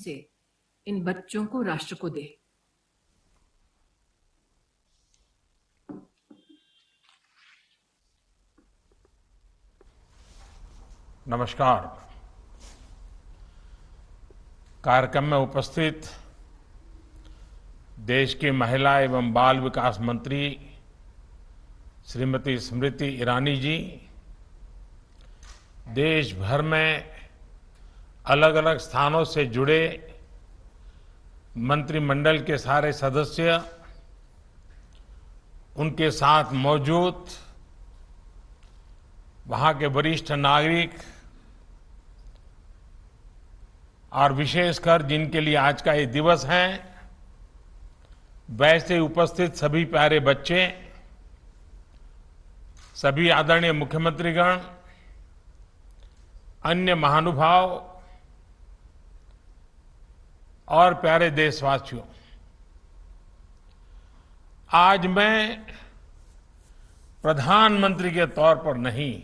से इन बच्चों को राष्ट्र को दे। नमस्कार। कार्यक्रम में उपस्थित देश की महिला एवं बाल विकास मंत्री श्रीमती स्मृति ईरानी जी, देश भर में अलग अलग स्थानों से जुड़े मंत्रिमंडल के सारे सदस्य, उनके साथ मौजूद वहां के वरिष्ठ नागरिक और विशेषकर जिनके लिए आज का ये दिवस है, वैसे उपस्थित सभी प्यारे बच्चे, सभी आदरणीय मुख्यमंत्रीगण, अन्य महानुभाव और प्यारे देशवासियों, आज मैं प्रधानमंत्री के तौर पर नहीं,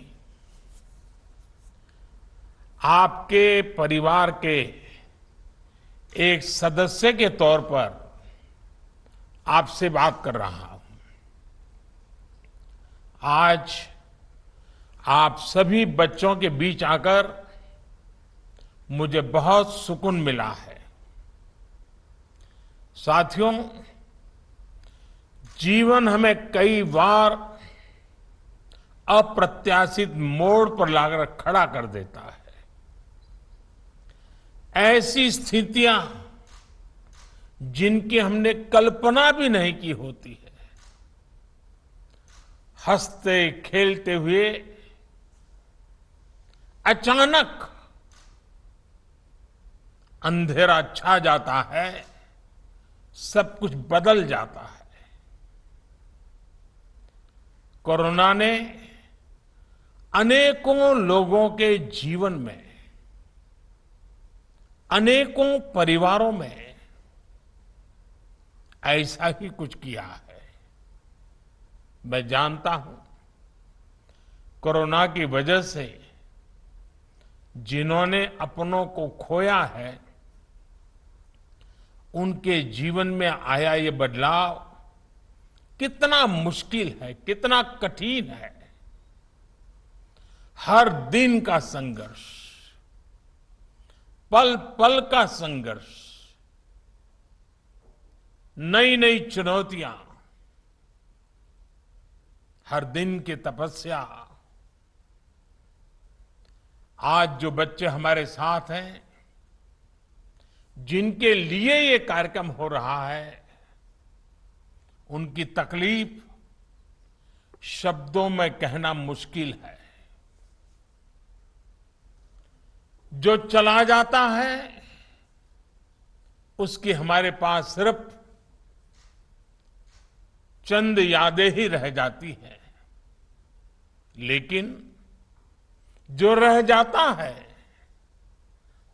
आपके परिवार के एक सदस्य के तौर पर आपसे बात कर रहा हूं। आज आप सभी बच्चों के बीच आकर मुझे बहुत सुकून मिला है। साथियों, जीवन हमें कई बार अप्रत्याशित मोड़ पर लाकर खड़ा कर देता है। ऐसी स्थितियां जिनकी हमने कल्पना भी नहीं की होती है, हंसते खेलते हुए अचानक अंधेरा छा जाता है, सब कुछ बदल जाता है। कोरोना ने अनेकों लोगों के जीवन में, अनेकों परिवारों में ऐसा ही कुछ किया है। मैं जानता हूं, कोरोना की वजह से जिन्होंने अपनों को खोया है, उनके जीवन में आया ये बदलाव कितना मुश्किल है, कितना कठिन है। हर दिन का संघर्ष, पल पल का संघर्ष, नई नई चुनौतियां, हर दिन की तपस्या। आज जो बच्चे हमारे साथ हैं, जिनके लिए ये कार्यक्रम हो रहा है, उनकी तकलीफ शब्दों में कहना मुश्किल है। जो चला जाता है, उसकी हमारे पास सिर्फ चंद यादें ही रह जाती हैं, लेकिन जो रह जाता है,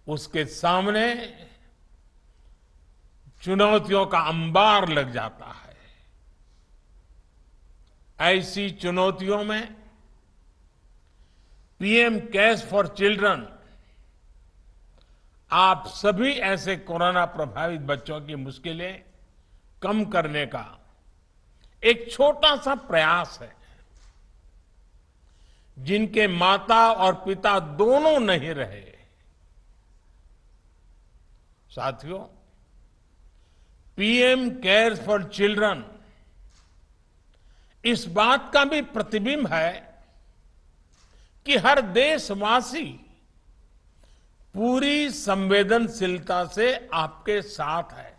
उसके सामने चुनौतियों का अंबार लग जाता है। ऐसी चुनौतियों में पीएम केयर्स फॉर चिल्ड्रन आप सभी ऐसे कोरोना प्रभावित बच्चों की मुश्किलें कम करने का एक छोटा सा प्रयास है। जिनके माता और पिता दोनों नहीं रहे, साथियों, पीएम केयर्स फॉर चिल्ड्रन इस बात का भी प्रतिबिंब है कि हर देशवासी पूरी संवेदनशीलता से आपके साथ है।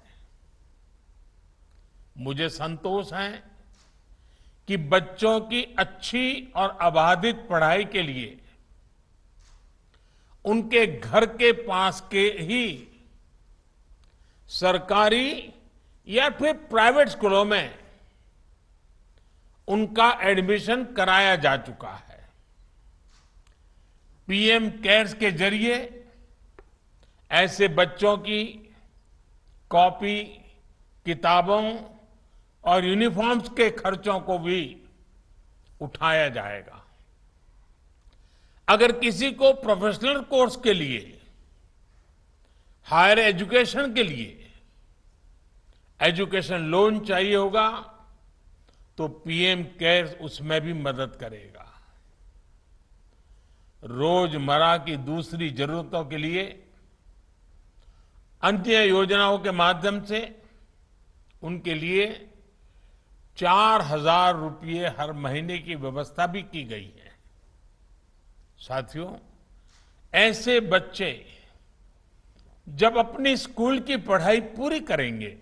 मुझे संतोष है कि बच्चों की अच्छी और अबाधित पढ़ाई के लिए उनके घर के पास के ही सरकारी या फिर प्राइवेट स्कूलों में उनका एडमिशन कराया जा चुका है। पीएम केयर्स के जरिए ऐसे बच्चों की कॉपी, किताबों और यूनिफॉर्म्स के खर्चों को भी उठाया जाएगा। अगर किसी को प्रोफेशनल कोर्स के लिए हायर एजुकेशन के लिए एजुकेशन लोन चाहिए होगा तो पीएम केयर्स उसमें भी मदद करेगा। रोजमर्रा की दूसरी जरूरतों के लिए अन्य योजनाओं के माध्यम से उनके लिए 4,000 रुपये हर महीने की व्यवस्था भी की गई है। साथियों, ऐसे बच्चे जब अपनी स्कूल की पढ़ाई पूरी करेंगे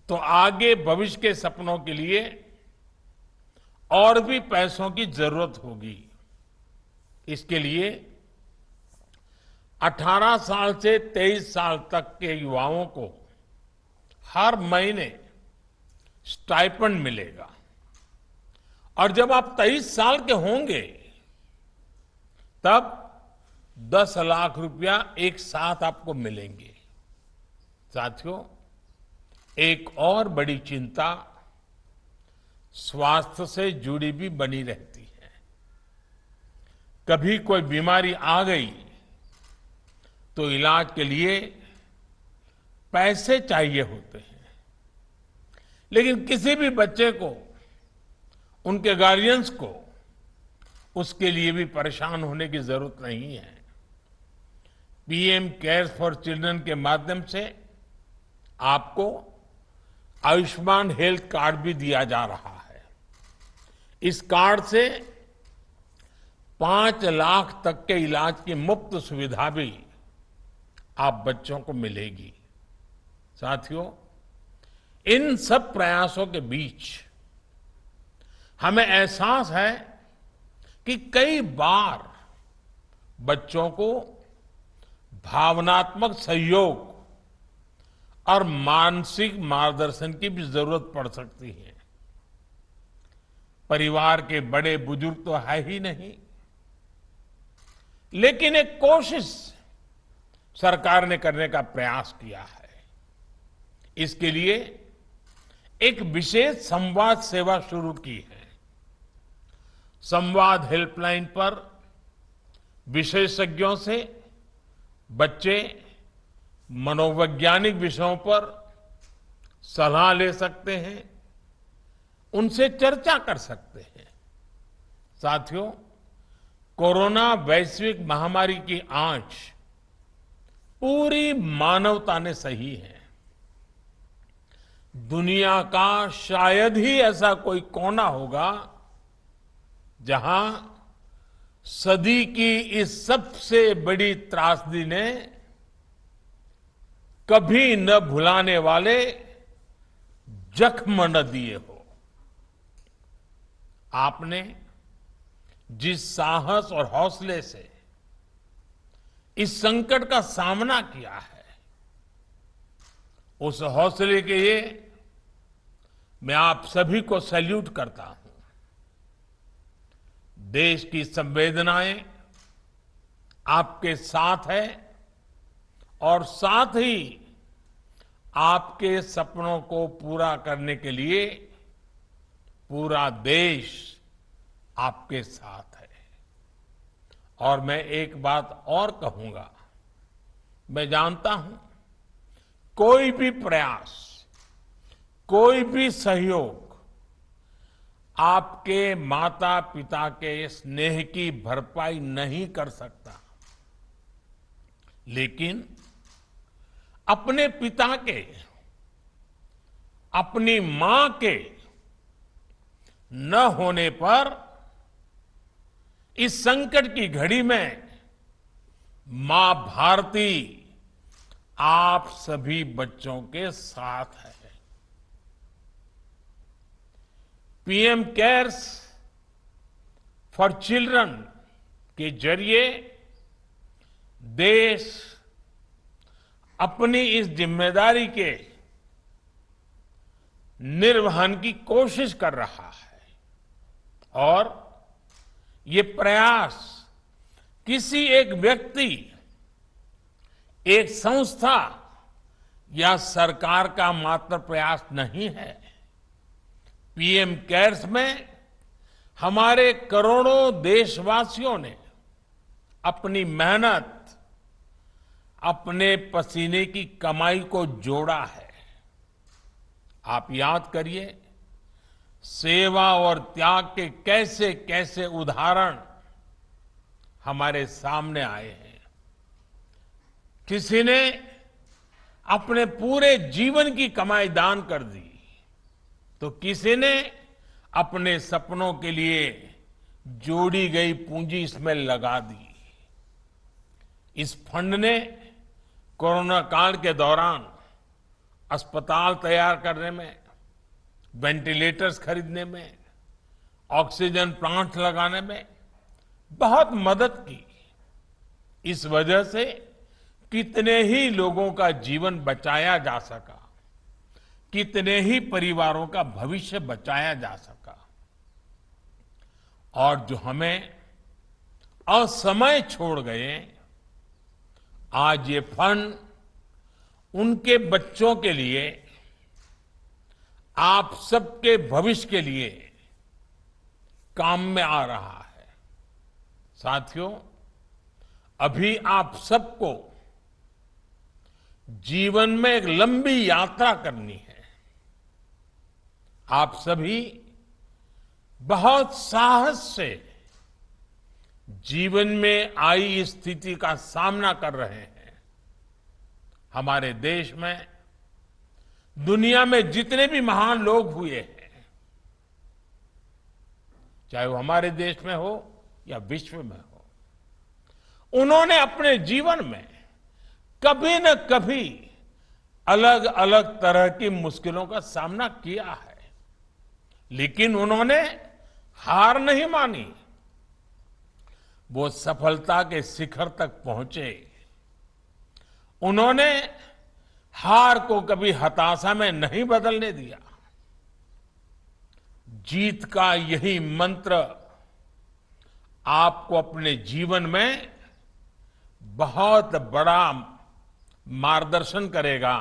तो आगे भविष्य के सपनों के लिए और भी पैसों की जरूरत होगी। इसके लिए 18 साल से 23 साल तक के युवाओं को हर महीने स्टाइपेंड मिलेगा और जब आप 23 साल के होंगे तब 10 लाख रुपया एक साथ आपको मिलेंगे। साथियों, एक और बड़ी चिंता स्वास्थ्य से जुड़ी भी बनी रहती है। कभी कोई बीमारी आ गई तो इलाज के लिए पैसे चाहिए होते हैं, लेकिन किसी भी बच्चे को, उनके गार्जियंस को उसके लिए भी परेशान होने की जरूरत नहीं है। पीएम केयर्स फॉर चिल्ड्रन के माध्यम से आपको आयुष्मान हेल्थ कार्ड भी दिया जा रहा है। इस कार्ड से 5 लाख तक के इलाज की मुफ्त सुविधा भी आप बच्चों को मिलेगी। साथियों, इन सब प्रयासों के बीच हमें एहसास है कि कई बार बच्चों को भावनात्मक सहयोग और मानसिक मार्गदर्शन की भी जरूरत पड़ सकती है। परिवार के बड़े बुजुर्ग तो है ही नहीं, लेकिन एक कोशिश सरकार ने करने का प्रयास किया है। इसके लिए एक विशेष संवाद सेवा शुरू की है। संवाद हेल्पलाइन पर विशेषज्ञों से बच्चे मनोवैज्ञानिक विषयों पर सलाह ले सकते हैं, उनसे चर्चा कर सकते हैं। साथियों, कोरोना वैश्विक महामारी की आंच पूरी मानवता ने सही है। दुनिया का शायद ही ऐसा कोई कोना होगा जहां सदी की इस सबसे बड़ी त्रासदी ने कभी न भुलाने वाले जख्म न दिए हो। आपने जिस साहस और हौसले से इस संकट का सामना किया है, उस हौसले के लिए मैं आप सभी को सैल्यूट करता हूं। देश की संवेदनाएं आपके साथ है और साथ ही आपके सपनों को पूरा करने के लिए पूरा देश आपके साथ है। और मैं एक बात और कहूंगा, मैं जानता हूं कोई भी प्रयास, कोई भी सहयोग आपके माता पिता के स्नेह की भरपाई नहीं कर सकता, लेकिन अपने पिता के, अपनी मां के न होने पर इस संकट की घड़ी में मां भारती आप सभी बच्चों के साथ है। पीएम केयर्स फॉर चिल्ड्रन के जरिए देश अपनी इस जिम्मेदारी के निर्वहन की कोशिश कर रहा है और ये प्रयास किसी एक व्यक्ति, एक संस्था या सरकार का मात्र प्रयास नहीं है। पीएम केयर्स में हमारे करोड़ों देशवासियों ने अपनी मेहनत, अपने पसीने की कमाई को जोड़ा है। आप याद करिए, सेवा और त्याग के कैसे कैसे उदाहरण हमारे सामने आए हैं। किसी ने अपने पूरे जीवन की कमाई दान कर दी, तो किसी ने अपने सपनों के लिए जोड़ी गई पूंजी इसमें लगा दी। इस फंड ने कोरोना काल के दौरान अस्पताल तैयार करने में, वेंटिलेटर्स खरीदने में, ऑक्सीजन प्लांट लगाने में बहुत मदद की। इस वजह से कितने ही लोगों का जीवन बचाया जा सका, कितने ही परिवारों का भविष्य बचाया जा सका। और जो हमें असमय छोड़ गए, आज ये फंड उनके बच्चों के लिए, आप सबके भविष्य के लिए काम में आ रहा है। साथियों, अभी आप सबको जीवन में एक लंबी यात्रा करनी है। आप सभी बहुत साहस से जीवन में आई इस स्थिति का सामना कर रहे हैं। हमारे देश में, दुनिया में जितने भी महान लोग हुए हैं, चाहे वो हमारे देश में हो या विश्व में हो, उन्होंने अपने जीवन में कभी न कभी अलग अलग तरह की मुश्किलों का सामना किया है, लेकिन उन्होंने हार नहीं मानी। वो सफलता के शिखर तक पहुंचे। उन्होंने हार को कभी हताशा में नहीं बदलने दिया। जीत का यही मंत्र आपको अपने जीवन में बहुत बड़ा मार्गदर्शन करेगा,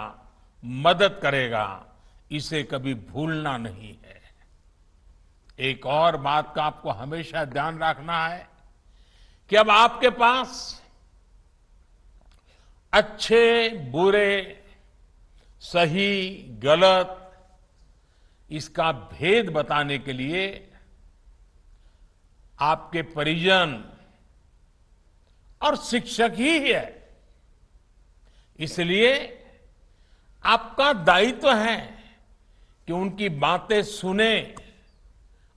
मदद करेगा। इसे कभी भूलना नहीं है। एक और बात का आपको हमेशा ध्यान रखना है कि अब आपके पास अच्छे बुरे, सही गलत, इसका भेद बताने के लिए आपके परिजन और शिक्षक ही है। इसलिए आपका दायित्व है कि उनकी बातें सुने,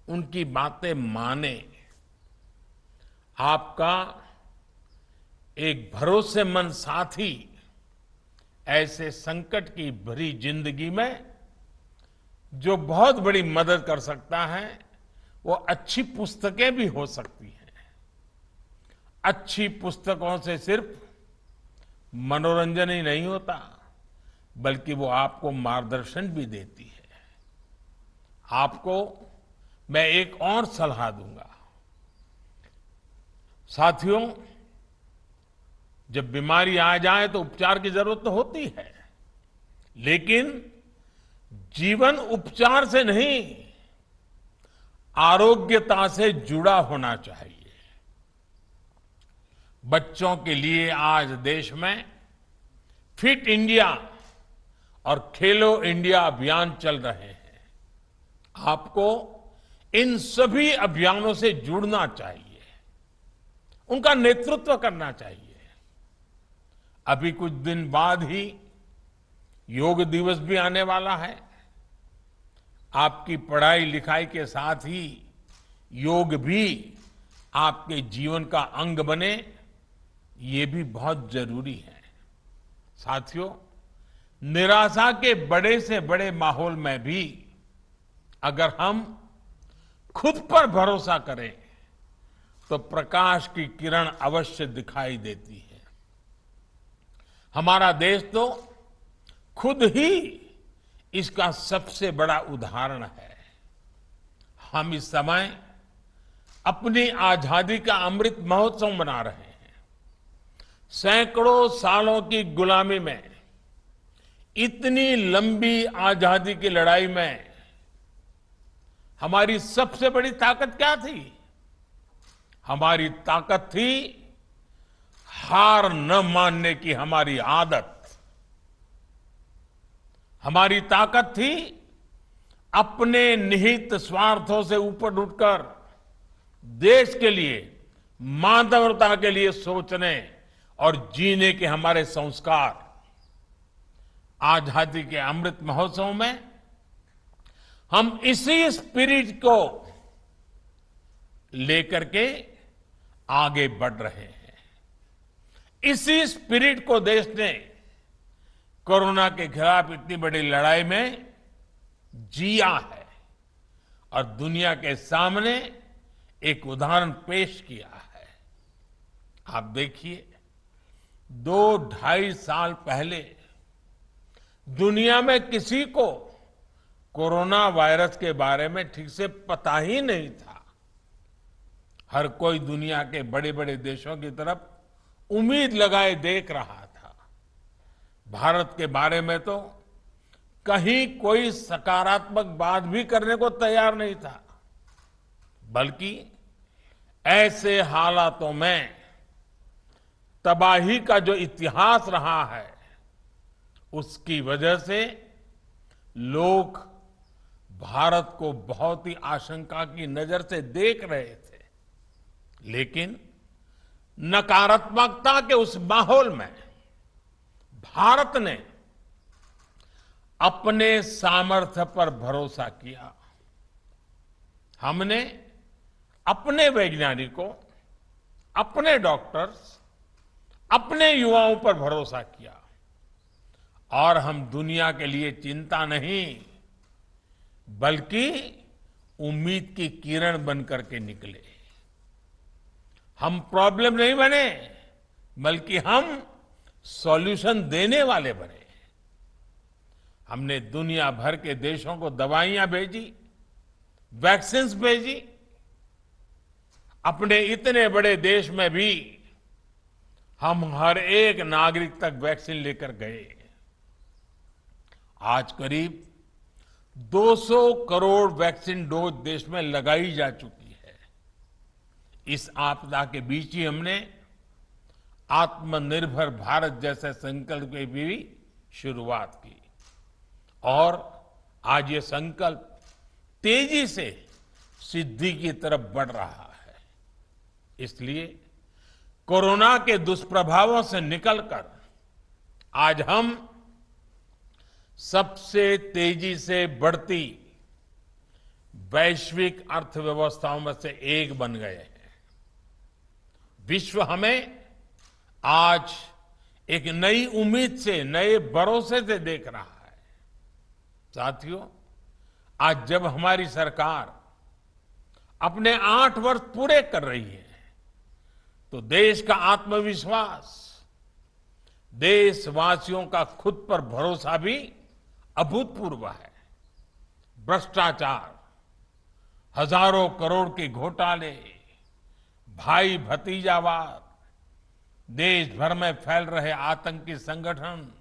उनकी बातें माने। आपका एक भरोसेमंद साथी ऐसे संकट की भरी जिंदगी में जो बहुत बड़ी मदद कर सकता है, वो अच्छी पुस्तकें भी हो सकती हैं। अच्छी पुस्तकों से सिर्फ मनोरंजन ही नहीं होता, बल्कि वो आपको मार्गदर्शन भी देती है। आपको मैं एक और सलाह दूंगा। साथियों, जब बीमारी आ जाए तो उपचार की जरूरत तो होती है, लेकिन जीवन उपचार से नहीं, आरोग्यता से जुड़ा होना चाहिए। बच्चों के लिए आज देश में फिट इंडिया और खेलो इंडिया अभियान चल रहे हैं। आपको इन सभी अभियानों से जुड़ना चाहिए, उनका नेतृत्व करना चाहिए। अभी कुछ दिन बाद ही योग दिवस भी आने वाला है। आपकी पढ़ाई लिखाई के साथ ही योग भी आपके जीवन का अंग बने, ये भी बहुत जरूरी है। साथियों, निराशा के बड़े से बड़े माहौल में भी अगर हम खुद पर भरोसा करें तो प्रकाश की किरण अवश्य दिखाई देती है। हमारा देश तो खुद ही इसका सबसे बड़ा उदाहरण है। हम इस समय अपनी आजादी का अमृत महोत्सव मना रहे हैं। सैकड़ों सालों की गुलामी में, इतनी लंबी आजादी की लड़ाई में हमारी सबसे बड़ी ताकत क्या थी? हमारी ताकत थी हार न मानने की हमारी आदत, हमारी ताकत थी अपने निहित स्वार्थों से ऊपर उठकर देश के लिए, मानवता के लिए सोचने और जीने के हमारे संस्कार। आजादी के अमृत महोत्सव में हम इसी स्पिरिट को लेकर के आगे बढ़ रहे हैं। इसी स्पिरिट को देश ने कोरोना के खिलाफ इतनी बड़ी लड़ाई में जिया है और दुनिया के सामने एक उदाहरण पेश किया है। आप देखिए, 2-2.5 साल पहले दुनिया में किसी को कोरोना वायरस के बारे में ठीक से पता ही नहीं था। हर कोई दुनिया के बड़े बड़े देशों की तरफ उम्मीद लगाए देख रहा था। भारत के बारे में तो कहीं कोई सकारात्मक बात भी करने को तैयार नहीं था, बल्कि ऐसे हालातों में तबाही का जो इतिहास रहा है, उसकी वजह से लोग भारत को बहुत ही आशंका की नजर से देख रहे थे। लेकिन नकारात्मकता के उस माहौल में भारत ने अपने सामर्थ्य पर भरोसा किया। हमने अपने वैज्ञानिकों, अपने डॉक्टर्स, अपने युवाओं पर भरोसा किया और हम दुनिया के लिए चिंता नहीं बल्कि उम्मीद की किरण बनकर के निकले। हम प्रॉब्लम नहीं बने बल्कि हम सॉल्यूशन देने वाले बने। हमने दुनिया भर के देशों को दवाइयां भेजी, वैक्सीन्स भेजी। अपने इतने बड़े देश में भी हम हर एक नागरिक तक वैक्सीन लेकर गए। आज करीब 200 करोड़ वैक्सीन डोज देश में लगाई जा चुकी है। इस आपदा के बीच ही हमने आत्मनिर्भर भारत जैसे संकल्प की भी शुरुआत की और आज ये संकल्प तेजी से सिद्धि की तरफ बढ़ रहा है। इसलिए कोरोना के दुष्प्रभावों से निकलकर आज हम सबसे तेजी से बढ़ती वैश्विक अर्थव्यवस्थाओं में से एक बन गए हैं। विश्व हमें आज एक नई उम्मीद से, नए भरोसे से देख रहा है। साथियों, आज जब हमारी सरकार अपने 8 वर्ष पूरे कर रही है तो देश का आत्मविश्वास, देशवासियों का खुद पर भरोसा भी अभूतपूर्व है। भ्रष्टाचार, हजारों करोड़ के घोटाले, भाई भतीजावाद, देश भर में फैल रहे आतंकी संगठन,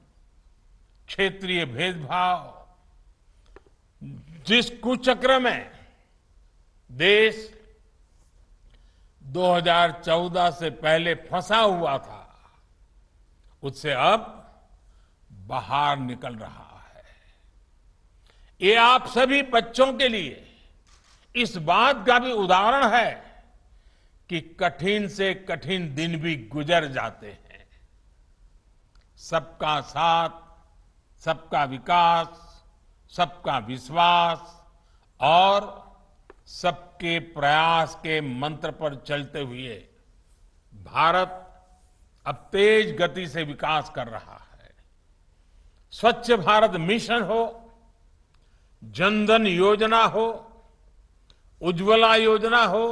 क्षेत्रीय भेदभाव, जिस कुचक्र में देश 2014 से पहले फंसा हुआ था, उससे अब बाहर निकल रहा है। ये आप सभी बच्चों के लिए इस बात का भी उदाहरण है कि कठिन से कठिन दिन भी गुजर जाते हैं। सबका साथ, सबका विकास, सबका विश्वास और सबके प्रयास के मंत्र पर चलते हुए भारत अब तेज गति से विकास कर रहा है। स्वच्छ भारत मिशन हो, जनधन योजना हो, उज्ज्वला योजना हो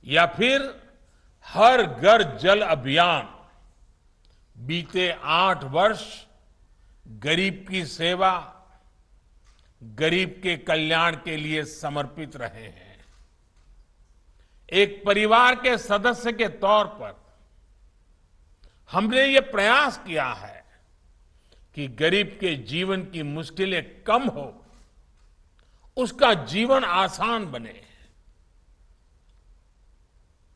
या फिर हर घर जल अभियान, बीते 8 वर्ष गरीब की सेवा, गरीब के कल्याण के लिए समर्पित रहे हैं। एक परिवार के सदस्य के तौर पर हमने ये प्रयास किया है कि गरीब के जीवन की मुश्किलें कम हो, उसका जीवन आसान बने।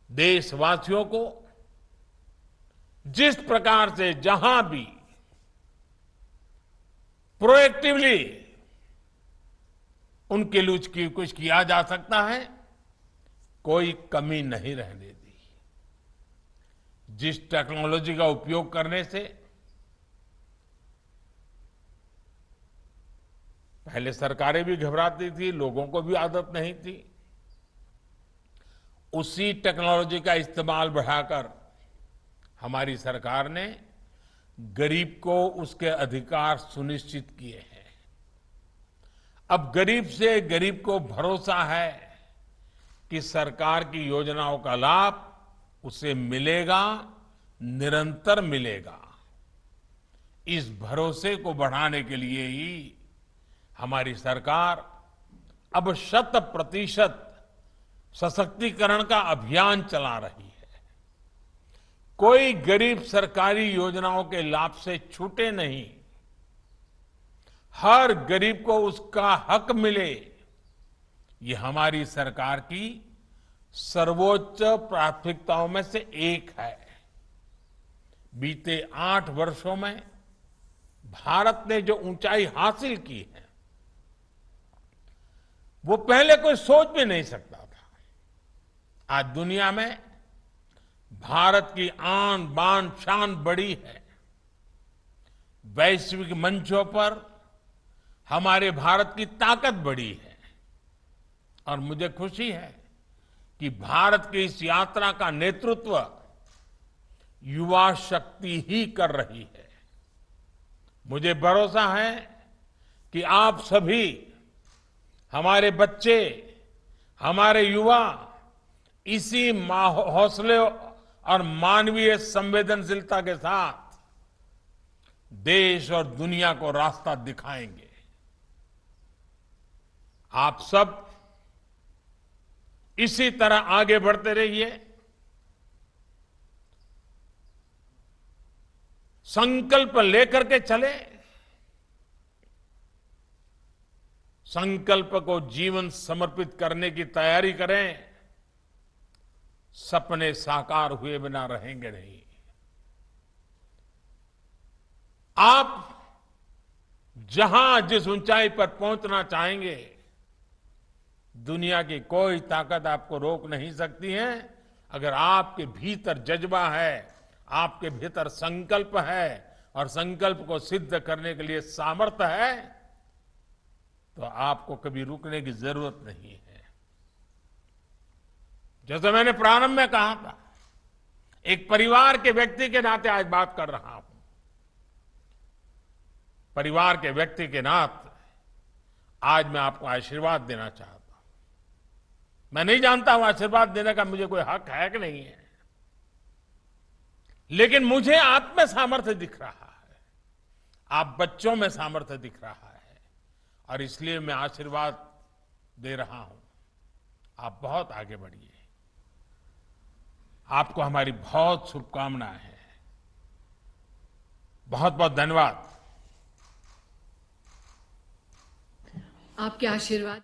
देशवासियों को जिस प्रकार से जहां भी प्रोएक्टिवली उनके लिए कुछ किया जा सकता है, कोई कमी नहीं रहने दी। जिस टेक्नोलॉजी का उपयोग करने से पहले सरकारें भी घबराती थी, लोगों को भी आदत नहीं थी, उसी टेक्नोलॉजी का इस्तेमाल बढ़ाकर हमारी सरकार ने गरीब को उसके अधिकार सुनिश्चित किए हैं। अब गरीब से गरीब को भरोसा है कि सरकार की योजनाओं का लाभ उसे मिलेगा, निरंतर मिलेगा। इस भरोसे को बढ़ाने के लिए ही हमारी सरकार अब 100% सशक्तिकरण का अभियान चला रही है। कोई गरीब सरकारी योजनाओं के लाभ से छूटे नहीं। हर गरीब को उसका हक मिले, ये हमारी सरकार की सर्वोच्च प्राथमिकताओं में से एक है। बीते 8 वर्षों में भारत ने जो ऊंचाई हासिल की है, वो पहले कोई सोच भी नहीं सकता था। आज दुनिया में भारत की आन बान शान बढ़ी है। वैश्विक मंचों पर हमारे भारत की ताकत बढ़ी है और मुझे खुशी है कि भारत की इस यात्रा का नेतृत्व युवा शक्ति ही कर रही है। मुझे भरोसा है कि आप सभी, हमारे बच्चे, हमारे युवा इसी हौसले और मानवीय संवेदनशीलता के साथ देश और दुनिया को रास्ता दिखाएंगे। आप सब इसी तरह आगे बढ़ते रहिए। संकल्प लेकर के चले, संकल्प को जीवन समर्पित करने की तैयारी करें। सपने साकार हुए बिना रहेंगे नहीं। आप जहां जिस ऊंचाई पर पहुंचना चाहेंगे, दुनिया की कोई ताकत आपको रोक नहीं सकती है। अगर आपके भीतर जज्बा है, आपके भीतर संकल्प है और संकल्प को सिद्ध करने के लिए सामर्थ्य है, तो आपको कभी रुकने की जरूरत नहीं है। जैसे मैंने प्रारंभ में कहा था, एक परिवार के व्यक्ति के नाते आज बात कर रहा हूं। परिवार के व्यक्ति के नाते आज मैं आपको आशीर्वाद देना चाहता हूं। मैं नहीं जानता हूं आशीर्वाद देने का मुझे कोई हक है कि नहीं है, लेकिन मुझे आप में सामर्थ्य दिख रहा है, आप बच्चों में सामर्थ्य दिख रहा है, और इसलिए मैं आशीर्वाद दे रहा हूं। आप बहुत आगे बढ़िए। आपको हमारी बहुत शुभकामनाएं हैं। बहुत बहुत धन्यवाद। आपके आशीर्वाद